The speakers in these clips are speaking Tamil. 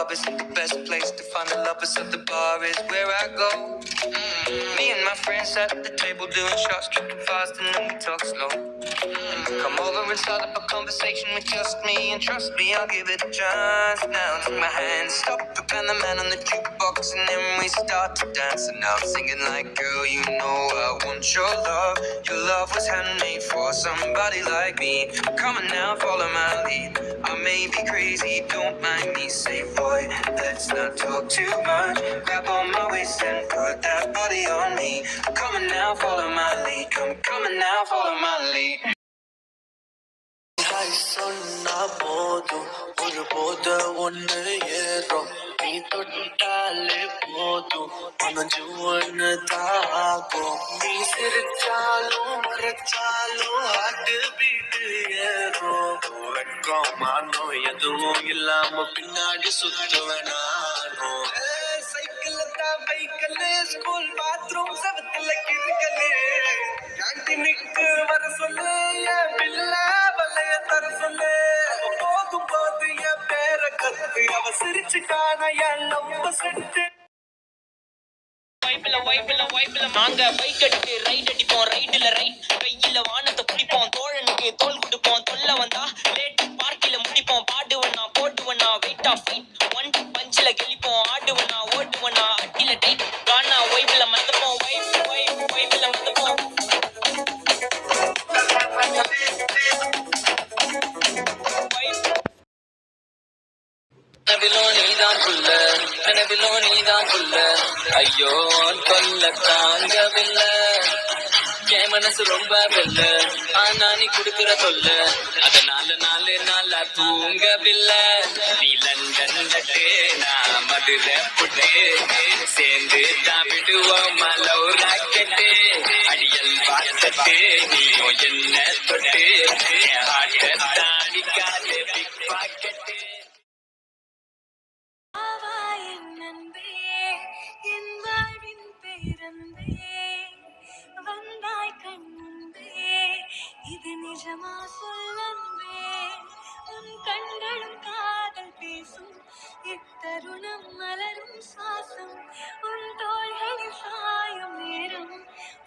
club isn't the best place to find the lovers, so the bar is where I go. Me and my friends at the table doing shots, tripping fast, and then we talk slow. Come over and start up a conversation with just me, and trust me, I'll give it a chance. Now take my hand, stop it, and the man on the jukebox, and then we start to dance. And now I'm singing like, girl, you know I want your love. Your love was handmade for somebody like me. Come on now, follow my lead. I may be crazy, don't mind me. Say, boy, let's not talk too much. Grab on my waist and put that body on me. Come on now, follow my lead. Come on now, follow my lead. சொன்னா போதும் ஒரு போத ஒண்ணு ஏறும் நீ தொட்டாலே போதும் மனஜுவன்னு தாகும் நீ சிரிச்சாலும் மறைச்சாலும் ஹார்ட் பீட் ஏறும் வெக்கம் மானோ எதுவும் இல்லாம பின்னாடி சுத்துவேன் நானும் சைக்கிள் தான் பைக்கல் ஸ்கூல் பாத்ரூம் செவத்துல கிறுக்கலே கேன்டீனுக்கு வர சொல்லு என் பில்ல வலைய தர சொல்லு போதும் போது என் பேர கத்து அவ சிரிச்சுட்டான என் நம்ப செட்டு நாங்க பைக் அடிச்சு ரைட் அடிப்போம் ரைடுல ரைட் கையில வானத்தை குடிப்போம் தோழனுக்கு தோல் கொடுப்போம் தொல்ல வந்தா லேட் பார்க்கில முடிப்போம் பாடுவனா போட்டுவனா வெயிட் ஆஃப் ஃபைட் ஒன் பஞ்சில கெளிப்போம் ஆடுவனா ஓட்டுவனா அட்டில டைட் கானா வைப்ல மத்தப்போம் வைப்ல மத்தப்போம் கனவிலோ நீதான் புள்ள ஐயோ தொல்ல தாங்கவில்லை என் மனசு ரொம்ப வெல்ல ஆனா நீ குடுக்கிற தொல்ல அதனால நாளா தூங்கவில்லை நீ லண்டன் தட்டு நான் மதுரை புட்டு சேர்ந்து தான் விடுவோம் மலவு ராக்கெட்டு அடியல் வாத்தட்டு நீயோ என்ன தொட்டு ஆட்ட தாடிக்காது பிக் பாக்கெட்டு வந்தாய் கண்முன்பே இது நிஜமா சொல்லன்பே உன் கண்களும் காதல் பேசும் இத்தருணம் மலரும் சுவாசம் உன் தோள்களில் சாயும் நேரம்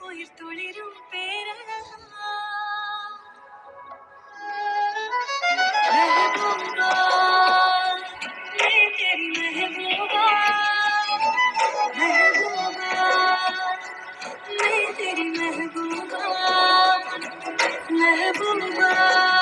உயிர் துளிரும் பேரழகா महबूबा मैं तेरी महबूबा महबूबा मैं तेरी महबूबा महबूबा